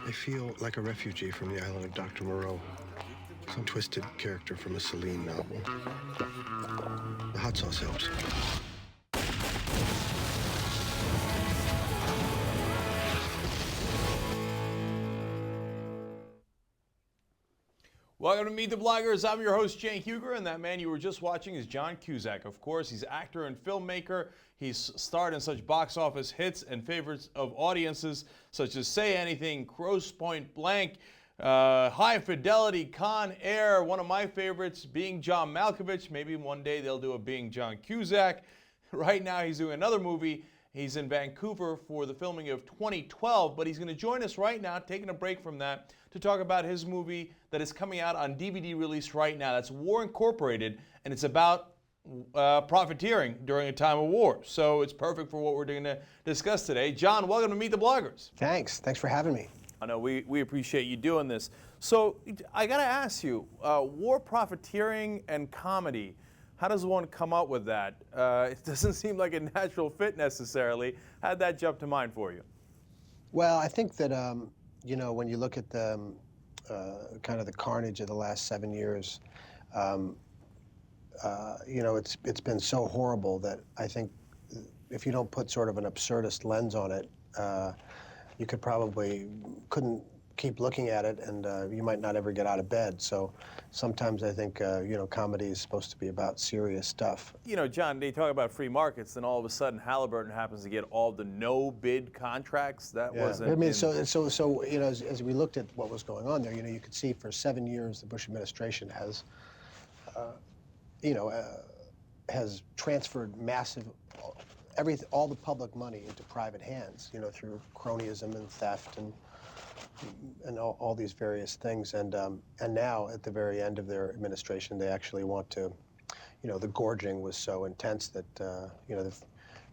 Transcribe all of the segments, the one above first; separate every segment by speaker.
Speaker 1: I feel like a refugee from the island of Dr. Moreau. Some twisted character from a Celine novel. The hot sauce helps.
Speaker 2: Welcome to Meet the Bloggers. I'm your host, Jane Huger, and that man you were just watching is John Cusack. Of course, he's actor and filmmaker. He's starred in such box office hits and favorites of audiences such as Say Anything, Grosse Point Blank, High Fidelity, Con Air, one of my favorites, Being John Malkovich. Maybe one day they'll do a Being John Cusack. Right now he's doing another movie. He's in Vancouver for the filming of 2012, but he's going to join us right now, taking a break from that, to talk about his movie that is coming out on DVD release right now. That's War Incorporated, and it's about profiteering during a time of war. So it's perfect for what we're going to discuss today. John, welcome to Meet the Bloggers.
Speaker 3: Thanks for having me.
Speaker 2: I know, we appreciate you doing this. So I got to ask you, war, profiteering, and comedy, how does one come up with that? It doesn't seem like a natural fit necessarily. How did that jump to mind for you?
Speaker 3: Well, I think that, you know, when you look at the kind of the carnage of the last 7 years, you know, it's been so horrible that I think if you don't put sort of an absurdist lens on it, you couldn't keep looking at it, and you might not ever get out of bed. So sometimes I think, you know, comedy is supposed to be about serious stuff.
Speaker 2: You know, John, they talk about free markets, then all of a sudden Halliburton happens to get all the no-bid contracts. That wasn't...
Speaker 3: I mean, so you know, as we looked at what was going on there, you know, you could see for 7 years the Bush administration has, you know, has transferred massive, all the public money into private hands, you know, through cronyism and theft and all these various things, and now at the very end of their administration, they actually want to, you know, the gorging was so intense that you know, they've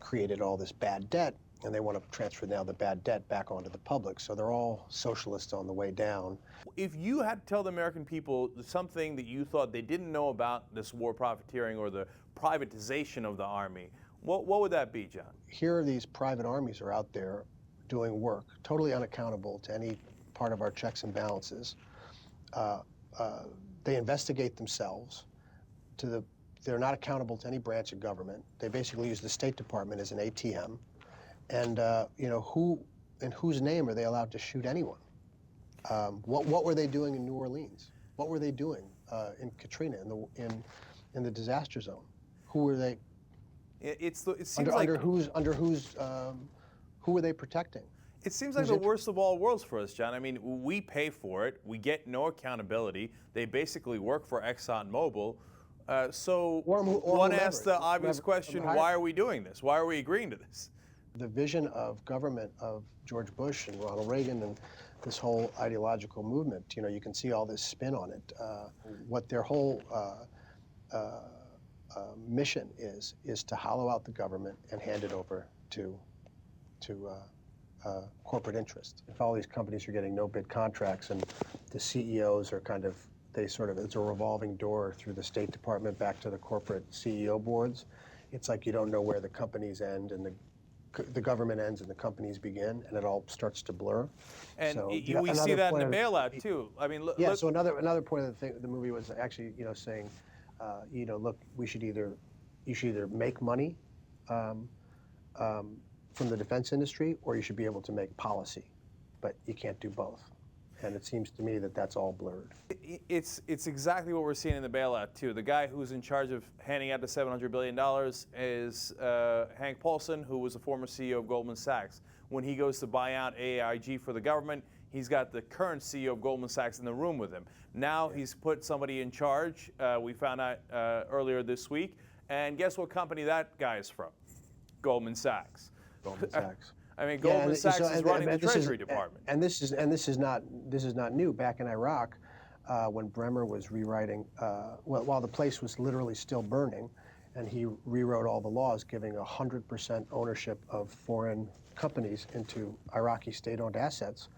Speaker 3: created all this bad debt, and they want to transfer now the bad debt back onto the public. So they're all socialists on the way down.
Speaker 2: If you had to tell the American people something that you thought they didn't know about this war profiteering or the privatization of the army, what would that be, John?
Speaker 3: Here these private armies are out there doing work, totally unaccountable to any part of our checks and balances. They investigate themselves. They're not accountable to any branch of government. They basically use the State Department as an ATM. And you know, in whose name are they allowed to shoot anyone? What were they doing in New Orleans? What were they doing in Katrina, in the disaster zone? Who were they?
Speaker 2: It seems like
Speaker 3: who were they protecting?
Speaker 2: It seems like the worst of all worlds for us, John. I mean, we pay for it. We get no accountability. They basically work for ExxonMobil. So one asks the obvious question, why are we doing this? Why are we agreeing to this?
Speaker 3: The vision of government of George Bush and Ronald Reagan and this whole ideological movement, you know, you can see all this spin on it. What their whole mission is to hollow out the government and hand it over to corporate interest. If all these companies are getting no-bid contracts and the CEOs are kind of, it's a revolving door through the State Department back to the corporate CEO boards, it's like you don't know where the companies end and the government ends and the companies begin, and it all starts to blur.
Speaker 2: And
Speaker 3: so,
Speaker 2: we see that in the bailout too. I mean,
Speaker 3: yeah. So another point of the movie was actually, you know, saying, you know, look, you should either make money from the defense industry, or you should be able to make policy, but you can't do both. And it seems to me that that's all blurred.
Speaker 2: It's exactly what we're seeing in the bailout too. The guy who's in charge of handing out the $700 billion is Hank Paulson, who was a former CEO of Goldman Sachs. When he goes to buy out AIG for the government, he's got the current CEO of Goldman Sachs in the room with him. Now he's put somebody in charge, we found out earlier this week, and guess what company that guy is from? Goldman Sachs.
Speaker 3: Goldman Sachs.
Speaker 2: I mean, Goldman Sachs is running the Treasury Department.
Speaker 3: And this is not new. Back in Iraq, when Bremer was rewriting, while the place was literally still burning, and he rewrote all the laws, giving 100% ownership of foreign companies into Iraqi state-owned assets.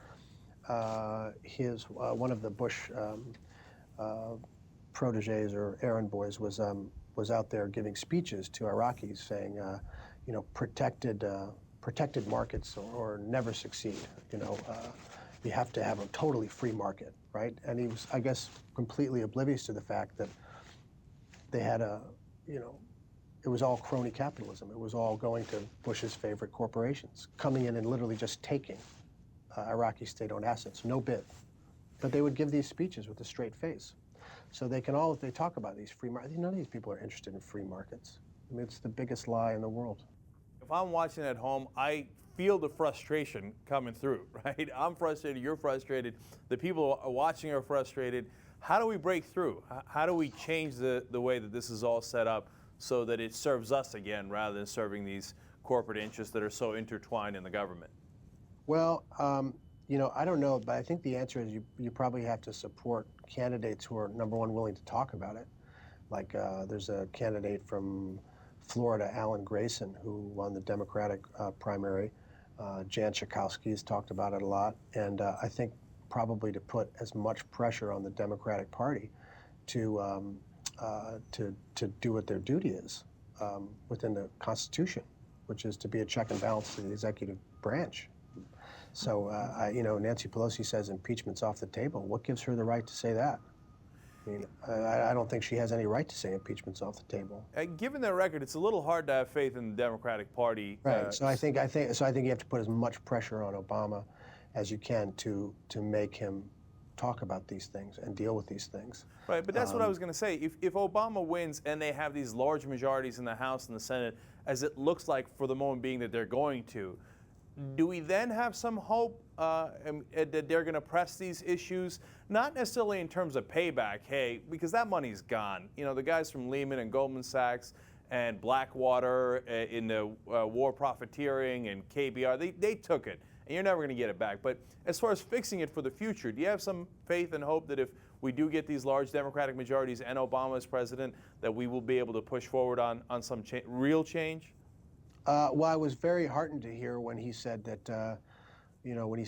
Speaker 3: One of the Bush proteges or errand boys was out there giving speeches to Iraqis, saying, you know, protected markets or never succeed. You know, you have to have a totally free market, right? And he was, I guess, completely oblivious to the fact that they had a, you know, it was all crony capitalism. It was all going to Bush's favorite corporations, coming in and literally just taking Iraqi state-owned assets, no bid. But they would give these speeches with a straight face. So they talk about these free markets. None of these people are interested in free markets. I mean, it's the biggest lie in the world.
Speaker 2: If I'm watching at home, I feel the frustration coming through, right? I'm frustrated, you're frustrated, the people watching are frustrated. How do we break through? How do we change the way that this is all set up so that it serves us again rather than serving these corporate interests that are so intertwined in the government?
Speaker 3: Well, you know, I don't know, but I think the answer is you probably have to support candidates who are, number one, willing to talk about it. Like there's a candidate from Florida, Alan Grayson, who won the Democratic primary. Jan Schakowsky has talked about it a lot. And I think probably to put as much pressure on the Democratic Party to do what their duty is within the Constitution, which is to be a check and balance to the executive branch. So, you know, Nancy Pelosi says impeachment's off the table. What gives her the right to say that? I mean, I don't think she has any right to say impeachment's off the table.
Speaker 2: Given their record, it's a little hard to have faith in the Democratic Party.
Speaker 3: Right. So I think you have to put as much pressure on Obama as you can to make him talk about these things and deal with these things.
Speaker 2: Right, but that's what I was going to say. If Obama wins and they have these large majorities in the House and the Senate, as it looks like for the moment being that they're going to, do we then have some hope that they're going to press these issues? Not necessarily in terms of payback, hey, because that money's gone. You know, the guys from Lehman and Goldman Sachs and Blackwater in the war profiteering and KBR, they took it, and you're never going to get it back. But as far as fixing it for the future, do you have some faith and hope that if we do get these large Democratic majorities and Obama as president, that we will be able to push forward on some real change?
Speaker 3: Well, I was very heartened to hear when he said that, you know, when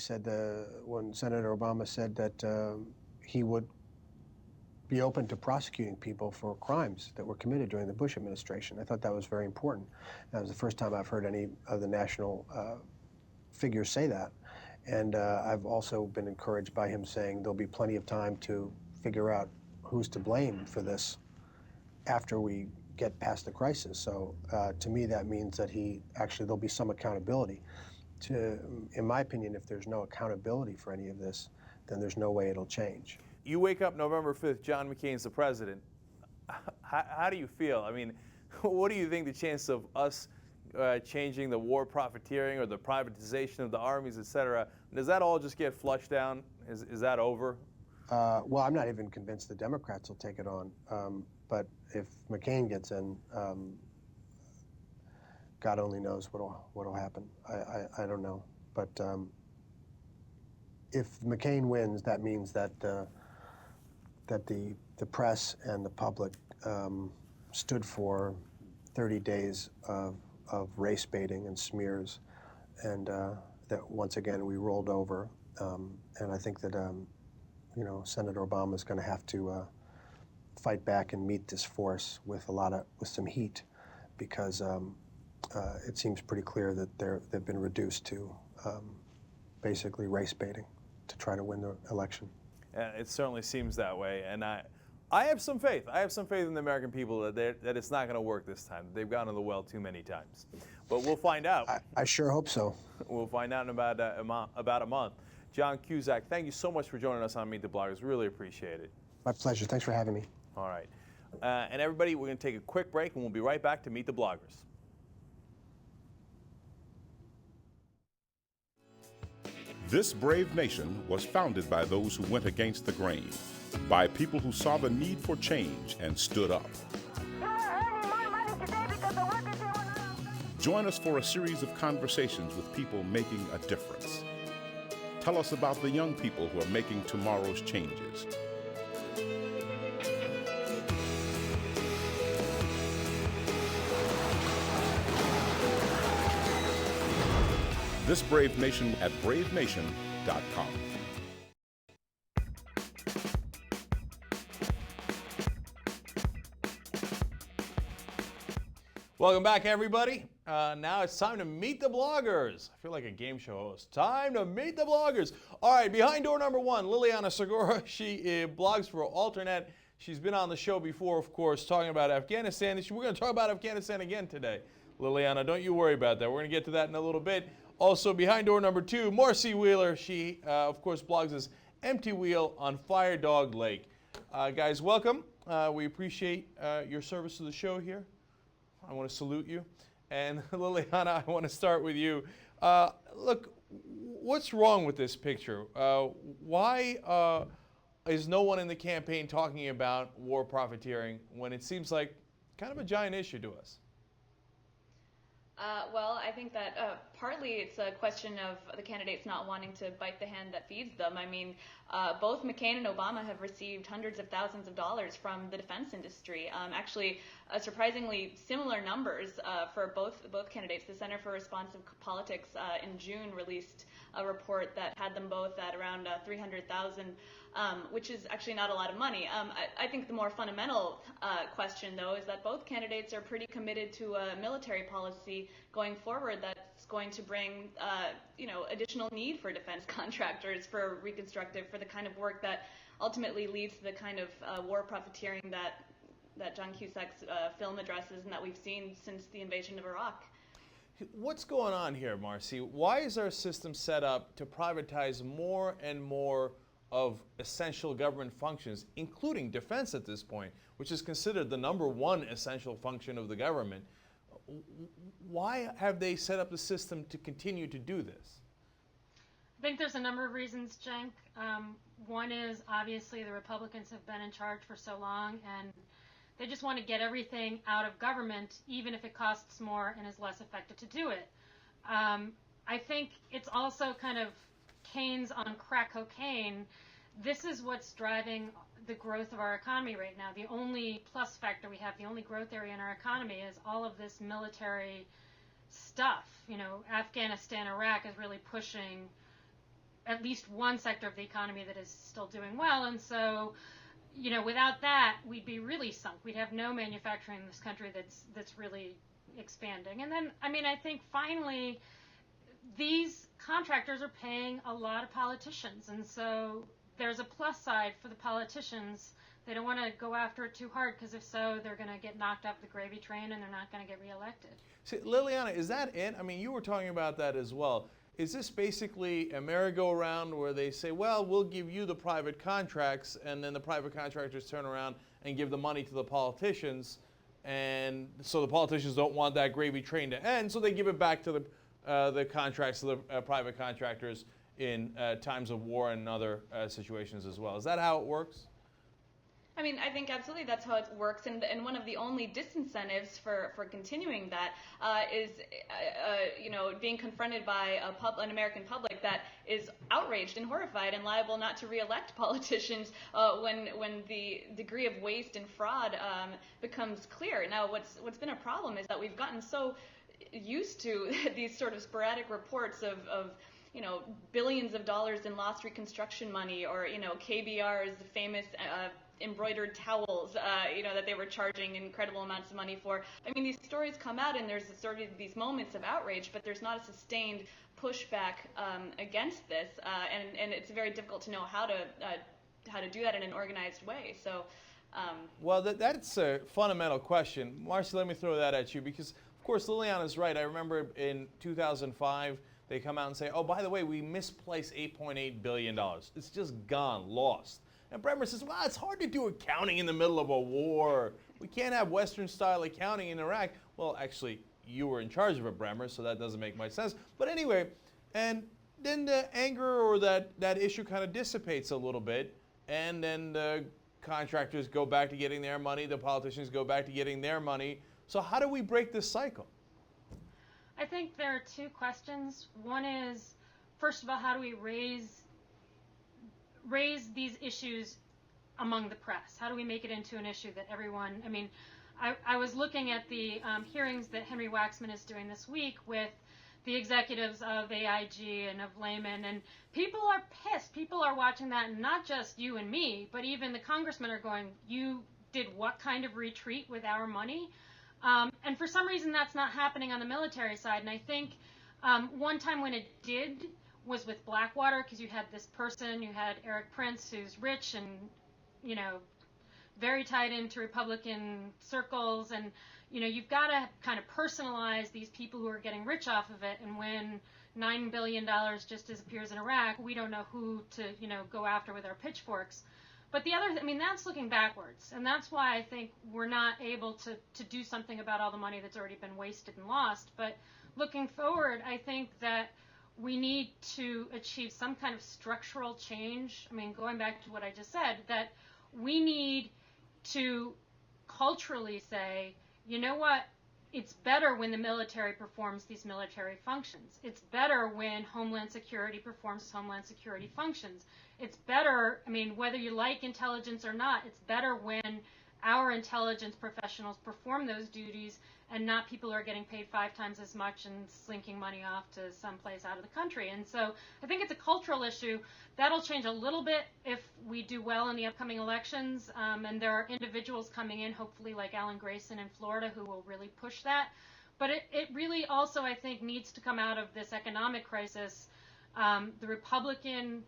Speaker 3: Senator Obama said that he would be open to prosecuting people for crimes that were committed during the Bush administration. I thought that was very important. That was the first time I've heard any of the national figures say that. And I've also been encouraged by him saying there'll be plenty of time to figure out who's to blame for this after we get past the crisis. So to me, that means that there'll be some accountability. In my opinion, if there's no accountability for any of this, then there's no way it'll change.
Speaker 2: You wake up November 5th, John McCain's the president. How do you feel? I mean, what do you think the chance of us changing the war profiteering or the privatization of the armies, et cetera, does that all just get flushed down? Is that over?
Speaker 3: Well, I'm not even convinced the Democrats will take it on. But if McCain gets in, God only knows what'll happen. I don't know. But if McCain wins, that means that the press and the public stood for 30 days of race baiting and smears, and that once again we rolled over. And I think that you know, Senator Obama is going to have to fight back and meet this force with some heat, because it seems pretty clear that they've been reduced to basically race baiting to try to win the election.
Speaker 2: It certainly seems that way, and I have some faith. I have some faith in the American people that it's not going to work this time. They've gone to the well too many times, but we'll find out.
Speaker 3: I sure hope so.
Speaker 2: We'll find out in about a month. John Cusack, thank you so much for joining us on Meet the Bloggers. Really appreciate it.
Speaker 3: My pleasure. Thanks for having me.
Speaker 2: All right. And everybody, we're going to take a quick break, and we'll be right back to Meet the Bloggers.
Speaker 4: This brave nation was founded by those who went against the grain, by people who saw the need for change and stood up. Join us for a series of conversations with people making a difference. Tell us about the young people who are making tomorrow's changes. This Brave Nation at bravenation.com.
Speaker 2: Welcome back, everybody. Now it's time to meet the bloggers. I feel like a game show host. Time to meet the bloggers. All right, behind door number one, Liliana Segura. She blogs for AlterNet. She's been on the show before, of course, talking about Afghanistan. We're going to talk about Afghanistan again today. Liliana, don't you worry about that. We're going to get to that in a little bit. Also, behind door number two, Marcy Wheeler. She, of course, blogs as Empty Wheel on Fire Dog Lake. Guys, welcome. We appreciate your service to the show here. I want to salute you. And Liliana, I want to start with you. Look, what's wrong with this picture? Why is no one in the campaign talking about war profiteering when it seems like kind of a giant issue to us?
Speaker 5: Well, I think that partly it's a question of the candidates not wanting to bite the hand that feeds them. I mean, both McCain and Obama have received hundreds of thousands of dollars from the defense industry. Actually, surprisingly similar numbers for both candidates. The Center for Responsive Politics in June released a report that had them both at around $300,000, which is actually not a lot of money. I think the more fundamental question, though, is that both candidates are pretty committed to a military policy going forward that's going to bring, additional need for defense contractors for reconstructive, for the kind of work that ultimately leads to the kind of war profiteering that John Cusack's film addresses and that we've seen since the invasion of Iraq.
Speaker 2: What's going on here, Marcy? Why is our system set up to privatize more and more of essential government functions, including defense at this point, which is considered the #1 essential function of the government? Why have they set up the system to continue to do this?
Speaker 6: I think there's a number of reasons, Cenk. One is obviously the Republicans have been in charge for so long, and they just want to get everything out of government, even if it costs more and is less effective to do it. I think it's also kind of Keynes on crack cocaine. This is what's driving the growth of our economy right now. The only plus factor we have, the only growth area in our economy is all of this military stuff. Afghanistan, Iraq is really pushing at least one sector of the economy that is still doing well. And so, without that, we'd be really sunk. We'd have no manufacturing in this country that's really expanding. And then, I think finally, these contractors are paying a lot of politicians, and so there's a plus side for the politicians. They don't want to go after it too hard, because if so, they're going to get knocked off the gravy train and they're not going to get reelected.
Speaker 2: See, Liliana, is that it? You were talking about that as well. Is this basically a merry-go-round where they say, well, we'll give you the private contracts, and then the private contractors turn around and give the money to the politicians, and so the politicians don't want that gravy train to end, so they give it back to the contracts to the private contractors in times of war and other situations as well. Is that how it works?
Speaker 5: I think absolutely that's how it works, and one of the only disincentives for continuing that is, being confronted by an American public that is outraged and horrified and liable not to reelect politicians when the degree of waste and fraud becomes clear. Now, what's been a problem is that we've gotten so used to these sort of sporadic reports of billions of dollars in lost reconstruction money, or KBR's famous embroidered towels, that they were charging incredible amounts of money for. These stories come out, and there's sort of these moments of outrage, but there's not a sustained pushback against this, and it's very difficult to know how to do that in an organized way. So,
Speaker 2: well, that's a fundamental question, Marcy. Let me throw that at you, because of course Liliana's right. I remember in 2005 they come out and say, oh, by the way, we misplaced $8.8 billion. It's just gone, lost. And Bremer says, well, it's hard to do accounting in the middle of a war. We can't have Western-style accounting in Iraq. Well, actually, you were in charge of it, Bremer, so that doesn't make much sense. But anyway, and then the anger or that issue kind of dissipates a little bit, and then the contractors go back to getting their money, the politicians go back to getting their money. So how do we break this cycle?
Speaker 6: I think there are two questions. One is, first of all, how do we raise these issues among the press? How do we make it into an issue that everyone, I was looking at the hearings that Henry Waxman is doing this week with the executives of AIG and of Leyner, and people are pissed. People are watching that, and not just you and me, but even the congressmen are going, you did what kind of retreat with our money? And for some reason, that's not happening on the military side. And I think one time when it did was with Blackwater, because you had this person, you had Eric Prince, who's rich and, you know, very tied into Republican circles. And, you know, you've got to kind of personalize these people who are getting rich off of it. And when $9 billion just disappears in Iraq, we don't know who to, you know, go after with our pitchforks. But the other, I mean, that's looking backwards. And that's why I think we're not able to do something about all the money that's already been wasted and lost. But looking forward, I think that we need to achieve some kind of structural change. I mean, going back to what I just said, that we need to culturally say, you know what, it's better when the military performs these military functions. It's better when Homeland Security performs Homeland Security functions. It's better, I mean, whether you like intelligence or not, it's better when our intelligence professionals perform those duties and not people who are getting paid 5 times as much and slinking money off to someplace out of the country. And so I think it's a cultural issue. That'll change a little bit if we do well in the upcoming elections. And there are individuals coming in, hopefully like Alan Grayson in Florida, who will really push that. But it really also, I think, needs to come out of this economic crisis. The Republican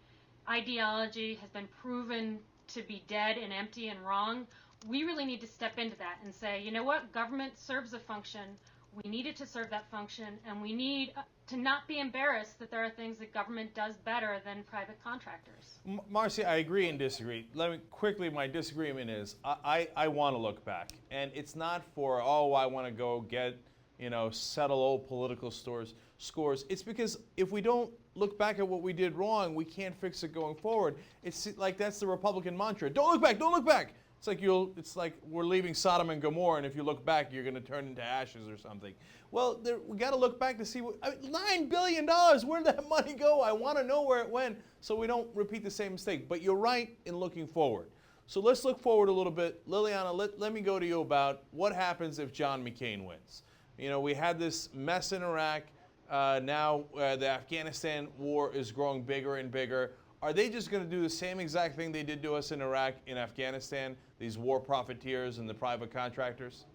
Speaker 6: ideology has been proven to be dead and empty and wrong. We really need to step into that and say, you know what, government serves a function. We need it to serve that function, and we need to not be embarrassed that there are things that government does better than private contractors.
Speaker 2: Marcy, I agree and disagree. Let me quickly, my disagreement is I want to look back, and it's not for, oh, I want to go get, you know, settle old political scores. It's because if we don't look back at what we did wrong, we can't fix it going forward. It's like that's the Republican mantra. Don't look back, don't look back. It's like we're leaving Sodom and Gomorrah, and if you look back, you're going to turn into ashes or something. Well, we got to look back to see $9 billion. Where did that money go? I want to know where it went, so we don't repeat the same mistake. But you're right in looking forward. So let's look forward a little bit. Liliana, let me go to you about what happens if John McCain wins. You know, we had this mess in Iraq. Now the Afghanistan war is growing bigger and bigger. Are they just going to do the same exact thing they did to us in Iraq, in Afghanistan, these war profiteers and the private contractors?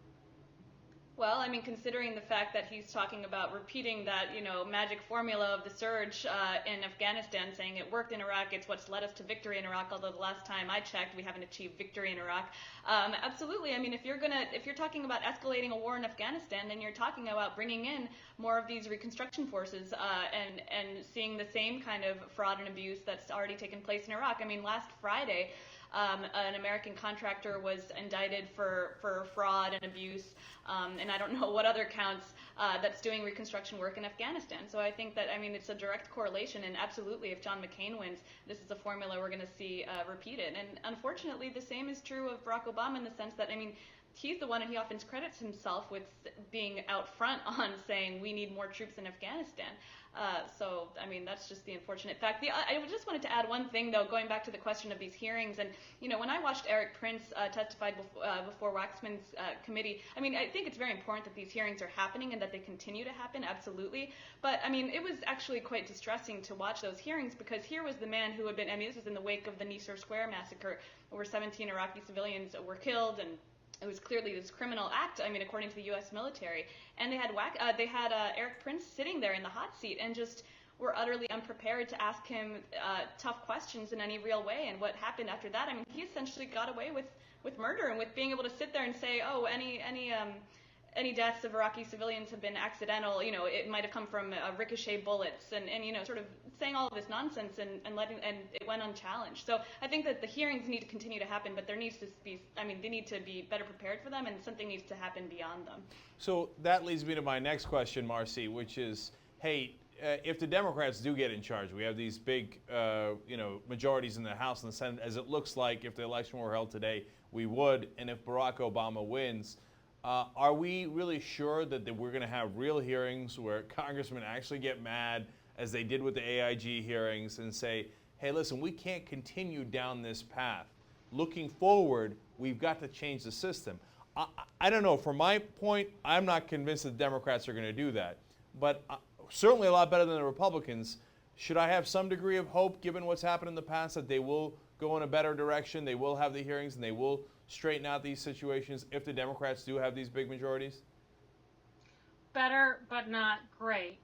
Speaker 5: Well, I mean, considering the fact that he's talking about repeating that, you know, magic formula of the surge in Afghanistan, saying it worked in Iraq, it's what's led us to victory in Iraq, although the last time I checked, we haven't achieved victory in Iraq. Absolutely. I mean, if you're talking about escalating a war in Afghanistan, then you're talking about bringing in more of these reconstruction forces and seeing the same kind of fraud and abuse that's already taken place in Iraq. I mean, last Friday, an American contractor was indicted for fraud and abuse, and I don't know what other counts, that's doing reconstruction work in Afghanistan. So I think that, I mean, it's a direct correlation, and absolutely, if John McCain wins, this is a formula we're going to see repeated. And unfortunately, the same is true of Barack Obama in the sense that, I mean, he's the one, and he often credits himself with being out front on saying we need more troops in Afghanistan. So, I mean, that's just the unfortunate fact. I just wanted to add one thing, though, going back to the question of these hearings. And, you know, when I watched Eric Prince testify before Waxman's committee, I mean, I think it's very important that these hearings are happening and that they continue to happen, absolutely. But, I mean, it was actually quite distressing to watch those hearings because here was the man who had been, I mean, this was in the wake of the Nicer Square massacre where 17 Iraqi civilians were killed, and it was clearly this criminal act, I mean, according to the U.S. military. And they had Eric Prince sitting there in the hot seat and just were utterly unprepared to ask him tough questions in any real way. And what happened after that, I mean, he essentially got away with murder and with being able to sit there and say, oh, any deaths of Iraqi civilians have been accidental, you know, it might have come from ricochet bullets, and you know, sort of saying all of this nonsense and it went unchallenged. So I think that the hearings need to continue to happen, but there needs to be, I mean, they need to be better prepared for them, and something needs to happen beyond them.
Speaker 2: So that leads me to my next question, Marcy, which is, hey, if the Democrats do get in charge, we have these big, you know, majorities in the House and the Senate, as it looks like if the election were held today, we would, and if Barack Obama wins, are we really sure that we're going to have real hearings where congressmen actually get mad, as they did with the AIG hearings, and say, hey, listen, we can't continue down this path. Looking forward, we've got to change the system. I don't know. From my point, I'm not convinced that the Democrats are going to do that. But certainly a lot better than the Republicans. Should I have some degree of hope, given what's happened in the past, that they will go in a better direction, they will have the hearings, and they will straighten out these situations if the Democrats do have these big majorities?
Speaker 6: better, but not great.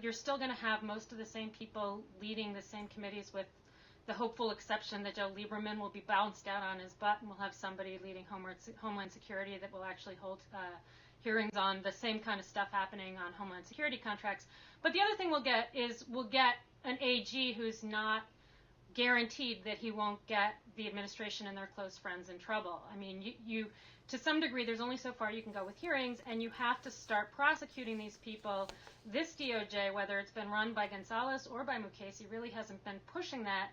Speaker 6: You're still going to have most of the same people leading the same committees, with the hopeful exception that Joe Lieberman will be bounced out on his butt, and we'll have somebody leading Homeland Security that will actually hold hearings on the same kind of stuff happening on Homeland Security contracts. But the other thing we'll get an AG who's not guaranteed that he won't get the administration and their close friends in trouble. I mean, you to some degree, there's only so far you can go with hearings, and you have to start prosecuting these people. This DOJ, whether it's been run by Gonzalez or by Mukasey, really hasn't been pushing that.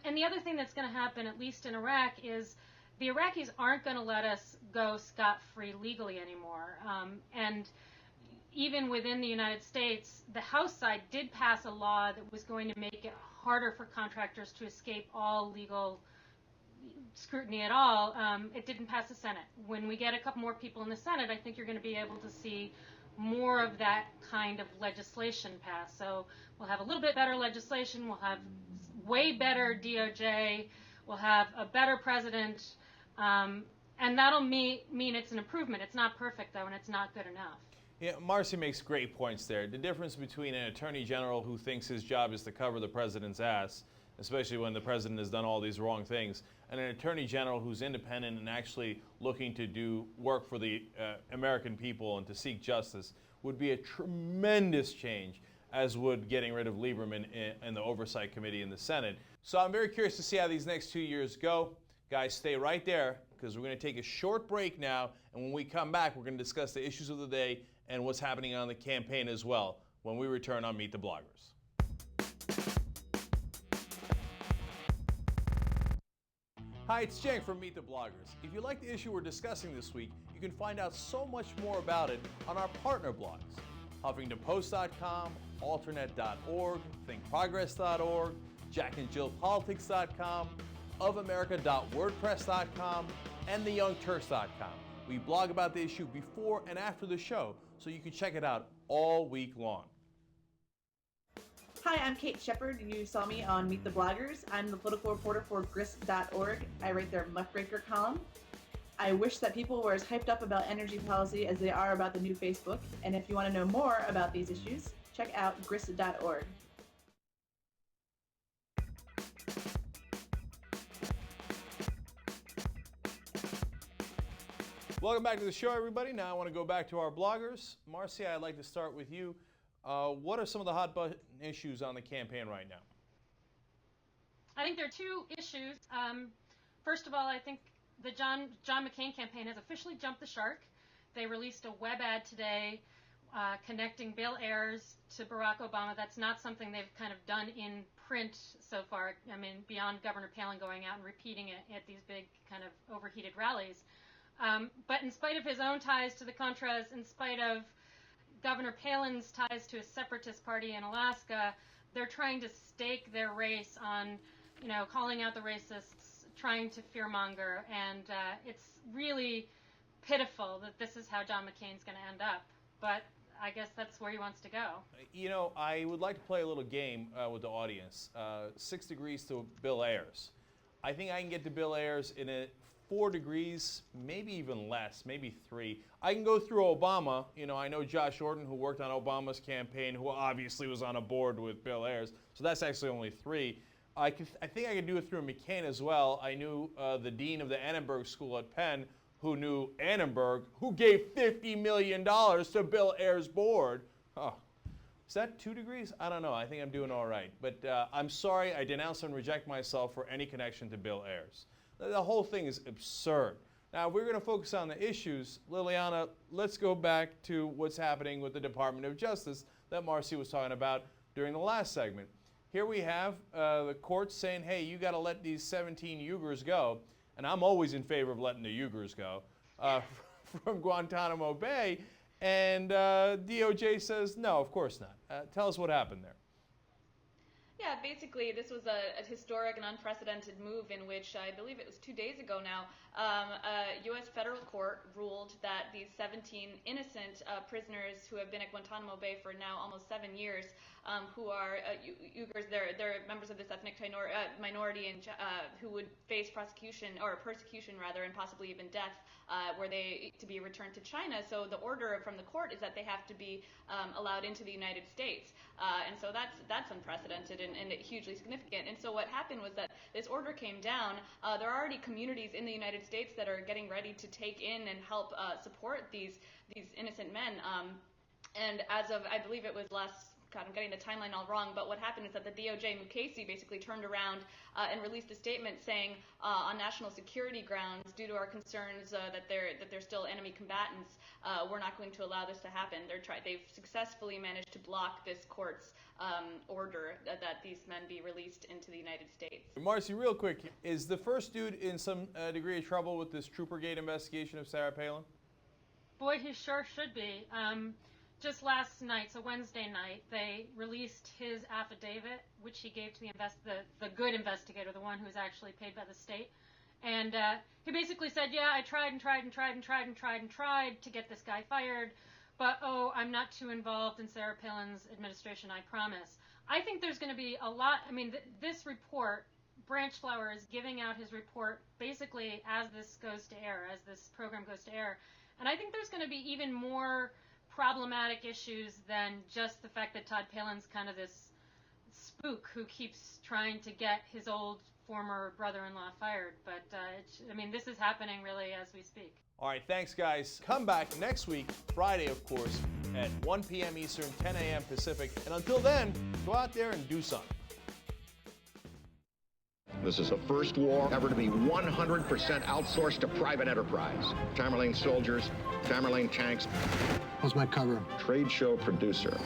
Speaker 6: And the other thing that's going to happen, at least in Iraq, is the Iraqis aren't going to let us go scot-free legally anymore. And even within the United States, the House side did pass a law that was going to make it harder for contractors to escape all legal scrutiny at all. It didn't pass the Senate. When we get a couple more people in the Senate, I think you're going to be able to see more of that kind of legislation passed. So we'll have a little bit better legislation. We'll have way better DOJ. We'll have a better president. And that'll mean it's an improvement. It's not perfect, though, and it's not good enough.
Speaker 2: Yeah, Marcy makes great points there. The difference between an attorney general who thinks his job is to cover the president's ass, especially when the president has done all these wrong things, and an attorney general who's independent and actually looking to do work for the American people and to seek justice would be a tremendous change, as would getting rid of Lieberman in the Oversight Committee in the Senate. So I'm very curious to see how these next 2 years go. Guys, stay right there, because we're going to take a short break now, and when we come back, we're going to discuss the issues of the day and what's happening on the campaign as well when we return on Meet the Bloggers. Hi, it's Cenk from Meet the Bloggers. If you like the issue we're discussing this week, you can find out so much more about it on our partner blogs. HuffingtonPost.com, AlterNet.org, ThinkProgress.org, JackandJillPolitics.com, OfAmerica.wordpress.com, and TheYoungTurks.com. We blog about the issue before and after the show, so you can check it out all week long.
Speaker 7: Hi, I'm Kate Shepard, and you saw me on Meet the Bloggers. I'm the political reporter for grist.org. I write their Muckraker column. I wish that people were as hyped up about energy policy as they are about the new Facebook. And if you want to know more about these issues, check out grist.org.
Speaker 2: Welcome back to the show, everybody. Now I want to go back to our bloggers. Marcy, I'd like to start with you. What are some of the hot button issues on the campaign right now?
Speaker 6: I think there are two issues. First of all, I think the John McCain campaign has officially jumped the shark. They released a web ad today connecting Bill Ayers to Barack Obama. That's not something they've kind of done in print so far. I mean, beyond Governor Palin going out and repeating it at these big kind of overheated rallies. But in spite of his own ties to the Contras, in spite of Governor Palin's ties to a separatist party in Alaska, they're trying to stake their race on, calling out the racists, trying to fearmonger, and it's really pitiful that this is how John McCain's going to end up. But I guess that's where he wants to go.
Speaker 2: I would like to play a little game with the audience. 6 degrees to Bill Ayers. I think I can get to Bill Ayers in 4 degrees, maybe even less, maybe 3. I can go through Obama. I know Josh Orton, who worked on Obama's campaign, who obviously was on a board with Bill Ayers, so that's actually only 3. I think I could do it through McCain as well. I knew the dean of the Annenberg School at Penn, who knew Annenberg, who gave $50 million to Bill Ayers' board. Oh, is that 2 degrees? I don't know. I think I'm doing all right. But I'm sorry, I denounce and reject myself for any connection to Bill Ayers. The whole thing is absurd. Now, we're going to focus on the issues. Liliana, let's go back to what's happening with the Department of Justice that Marcy was talking about during the last segment. Here we have the courts saying, hey, you got to let these 17 Uyghurs go. And I'm always in favor of letting the Uyghurs go from Guantanamo Bay. And DOJ says, no, of course not. Tell us what happened there.
Speaker 5: Yeah, basically, this was a historic and unprecedented move in which, I believe it was 2 days ago now, a U.S. federal court ruled that these 17 innocent prisoners who have been at Guantanamo Bay for now almost 7 years who are Uyghurs. They're members of this ethnic minority and who would face prosecution or persecution rather, and possibly even death, were they to be returned to China. So the order from the court is that they have to be allowed into the United States, and so that's unprecedented and hugely significant. And so what happened was that this order came down. There are already communities in the United States that are getting ready to take in and help support these innocent men. And as of, I believe it was God, I'm getting the timeline all wrong, but what happened is that the DOJ Mukasey basically turned around and released a statement saying, on national security grounds, due to our concerns that they're still enemy combatants, we're not going to allow this to happen. They've successfully managed to block this court's order that these men be released into the United States.
Speaker 2: Marcy, real quick, is the first dude in some degree of trouble with this Troopergate investigation of Sarah Palin?
Speaker 6: Boy, he sure should be. Just last night, so Wednesday night, they released his affidavit, which he gave to the good investigator, the one who's actually paid by the state. And he basically said, yeah, I tried to get this guy fired, but I'm not too involved in Sarah Palin's administration, I promise. I think there's going to be a lot, this report, Branchflower is giving out his report basically as this goes to air, as this program goes to air. And I think there's going to be even more problematic issues than just the fact that Todd Palin's kind of this spook who keeps trying to get his old former brother-in-law fired. But, this is happening really as we speak.
Speaker 2: All right, thanks, guys. Come back next week, Friday, of course, at 1 p.m. Eastern, 10 a.m. Pacific. And until then, go out there and do something.
Speaker 8: This is the first war ever to be 100% outsourced to private enterprise. Tamerlane soldiers, Tamerlane tanks.
Speaker 3: What's my cover?
Speaker 8: Trade show producer.